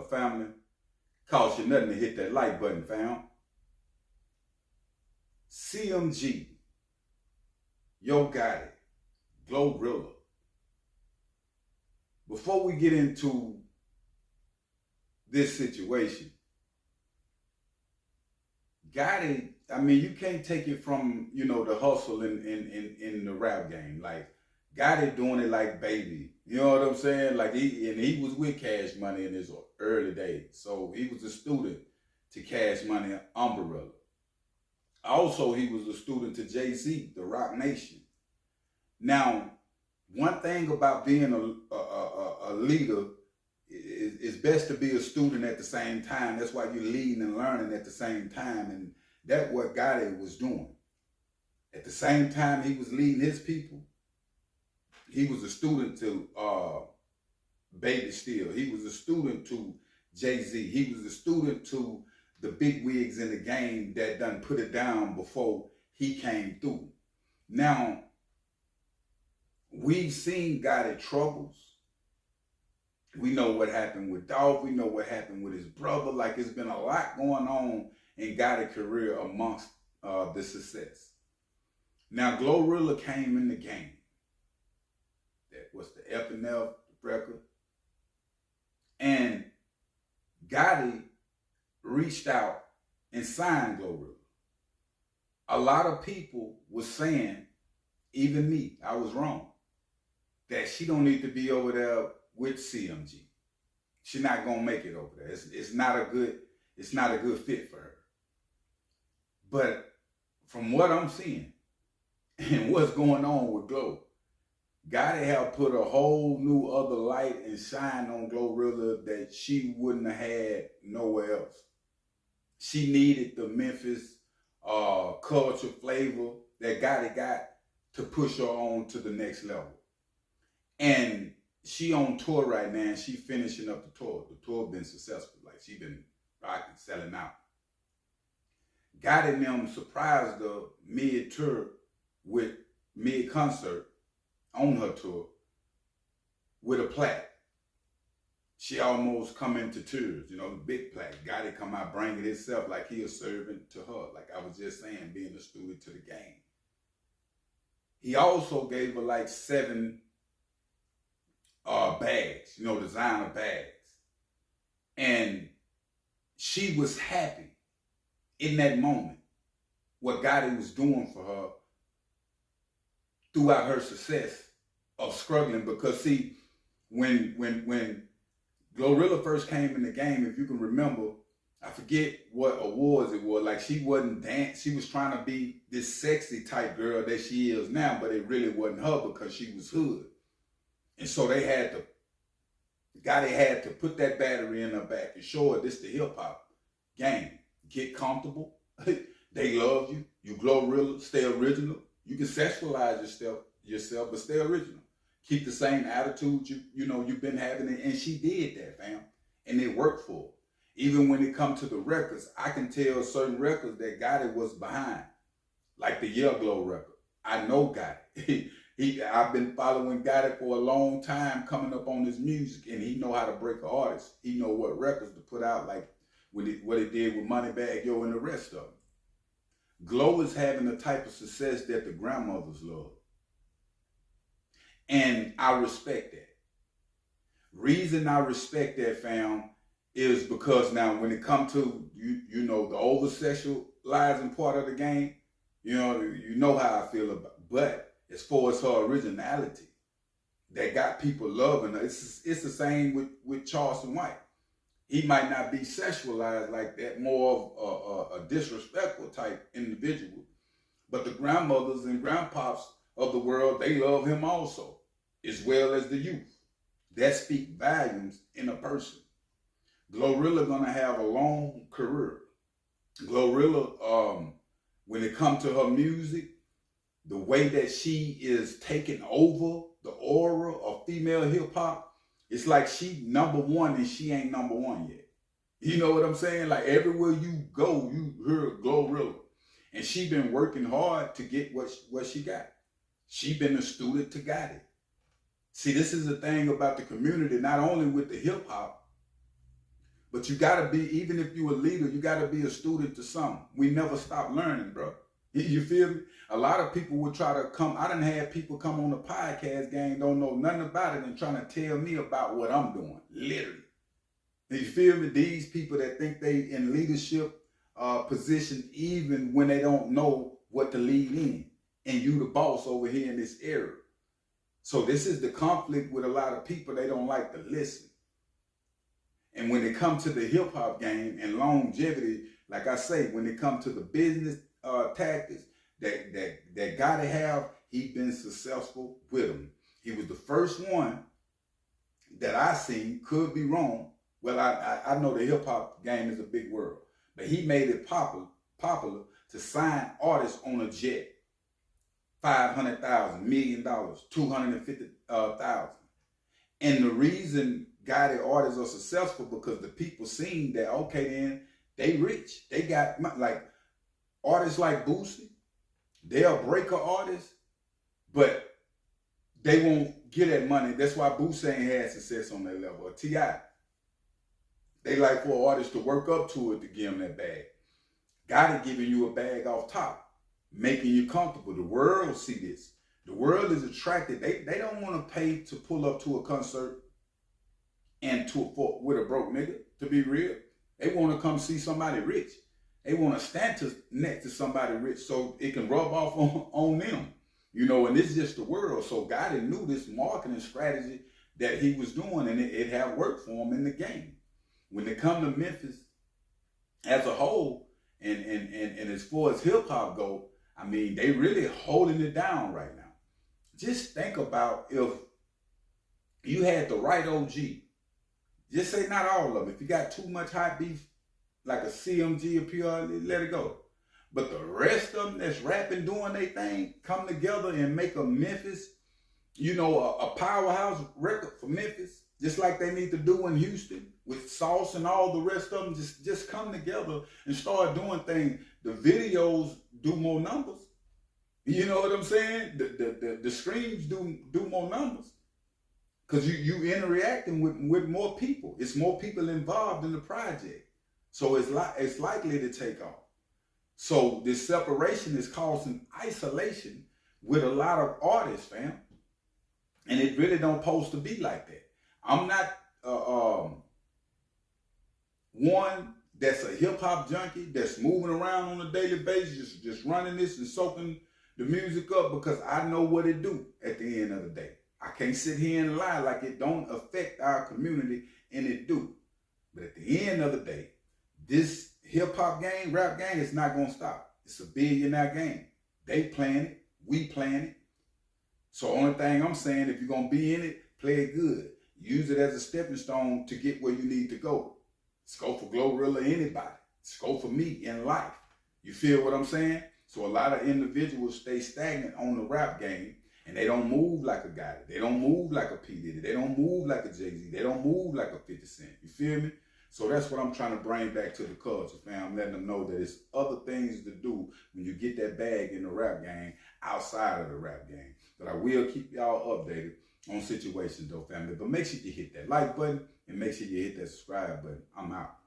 Family, cost you nothing to hit that like button, fam. CMG, Yo Gotti, Glorilla. Before we get into this situation, Gotti, I mean, you can't take it from, the hustle in the rap game. Like, Gotti doing it like baby. You know what I'm saying? Like, he was with Cash Money in his early days. So he was a student to Cash Money Umbrella. Also, he was a student to Jay-Z, the Rock Nation. Now, one thing about being a leader is it's best to be a student at the same time. That's why you're leading and learning at the same time. And that's what Gotti was doing. At the same time he was leading his people, he was a student to Baby Steele. He was a student to Jay-Z. He was a student to the big wigs in the game that done put it down before he came through. Now, we've seen Gotti troubles. We know what happened with Dolph. We know what happened with his brother. Like, it's been a lot going on in Gotti's career amongst the success. Now, Glorilla came in the game. That was the F&F record. And Gotti reached out and signed Glorilla. A lot of people were saying, even me, I was wrong, that she don't need to be over there with CMG. She's not gonna make it over there. It's not a good fit for her. But from what I'm seeing and what's going on with Glow, Gotti have put a whole new other light and shine on Glorilla that she wouldn't have had nowhere else. She needed the Memphis culture flavor that Gotti got to push her on to the next level. And she on tour right now, and she finishing up the tour. The tour been successful. Like, she been rocking, selling out. Gotti and them surprised her mid-tour with mid-concert on her tour with a plaque. She almost come into tears, the big plaque. Gotti come out bringing himself like he a servant to her. Like I was just saying, being a student to the game. He also gave her like 7 bags, designer bags. And she was happy in that moment what Gotti was doing for her throughout her success of struggling. Because see, when Glorilla first came in the game, if you can remember, I forget what awards it was. Like, she wasn't dance. She was trying to be this sexy type girl that she is now, but it really wasn't her because she was hood. And so Gotti had to put that battery in her back and show her this the hip hop game. Get comfortable. They love you. You Glorilla, stay original. You can sexualize yourself, but stay original. Keep the same attitude you've been having, and she did that, fam. And it worked for her. Even when it comes to the records, I can tell certain records that Gotti was behind. Like the Yeah Glow record. I know Gotti. I've been following Gotti for a long time, coming up on his music, and he know how to break an artist. He know what records to put out, like what he did with Moneybagg Yo and the rest of them. Glow is having the type of success that the grandmothers love. And I respect that. Reason I respect that, fam, is because now when it comes to, the over sexualizing part of the game, you know how I feel about it. But as far as her originality, that got people loving her, it's the same with Charleston White. He might not be sexualized like that, more of a disrespectful type individual. But the grandmothers and grandpops of the world, they love him also, as well as the youth. That speaks volumes in a person. Glorilla gonna have a long career. Glorilla, when it comes to her music, the way that she is taking over the aura of female hip hop, it's like she number one and she ain't number one yet. You know what I'm saying? Like, everywhere you go, you hear Glorilla. And she been working hard to get what she got. She been a student to Gotti. See, this is the thing about the community, not only with the hip hop, But you gotta be, even if you're a leader, you gotta be a student to something. We never stop learning, bro. You feel me? A lot of people would try to come. I done had people come on the podcast game, don't know nothing about it, and trying to tell me about what I'm doing. Literally. You feel me? These people that think they in leadership position even when they don't know what to lead in. And you the boss over here in this area. So this is the conflict with a lot of people. They don't like to listen. And when it comes to the hip hop game and longevity, like I say, when it comes to the business tactics that Gotti have, he been successful with them. He was the first one that I seen, could be wrong. Well, I know the hip hop game is a big world, but he made it popular to sign artists on a jet. $500,000, $1 million, $250,000. And the reason Gotti artists are successful because the people seen that, okay, then they rich. They got, like, artists like Boosie, they're breaker artists, but they won't get that money. That's why Boosie ain't had success on that level. Or T.I. They like for an artist to work up to it to give them that bag. Gotti giving you a bag off top, making you comfortable. The world see this. The world is attracted. They don't want to pay to pull up to a concert and with a broke nigga, to be real. They want to come see somebody rich. They want to stand next to somebody rich so it can rub off on them. You know, and it's just the world. So Gotti knew this marketing strategy that he was doing, and it had worked for him in the game. When they come to Memphis as a whole, and as far as hip hop go, I mean, they really holding it down right now. Just think about if you had the right OG. Just say not all of them. If you got too much hot beef, like a CMG or PR, let it go. But the rest of them that's rapping, doing their thing, come together and make a Memphis, you know, a powerhouse record for Memphis, just like they need to do in Houston with Sauce and all the rest of them. Just come together and start doing things. The videos do more numbers. You know what I'm saying? The streams do more numbers. Because you interacting with more people. It's more people involved in the project. So it's likely to take off. So this separation is causing isolation with a lot of artists, fam. And it really don't supposed to be like that. I'm not one that's a hip hop junkie that's moving around on a daily basis, just running this and soaking the music up because I know what it do at the end of the day. I can't sit here and lie like it don't affect our community, and it do. But at the end of the day, this hip-hop game, rap game, is not going to stop. It's a billionaire game. They playing it. We playing it. So only thing I'm saying, if you're going to be in it, play it good. Use it as a stepping stone to get where you need to go. Let's go for Glorilla, anybody. Let's go for me in life. You feel what I'm saying? So a lot of individuals stay stagnant on the rap game, and they don't move like a Gotti. They don't move like a P. Diddy. They don't move like a Jay-Z. They don't move like a 50 Cent. You feel me? So that's what I'm trying to bring back to the culture, fam. I'm letting them know that it's other things to do when you get that bag in the rap game outside of the rap game. But I will keep y'all updated on situations, though, family. But make sure you hit that like button and make sure you hit that subscribe button. I'm out.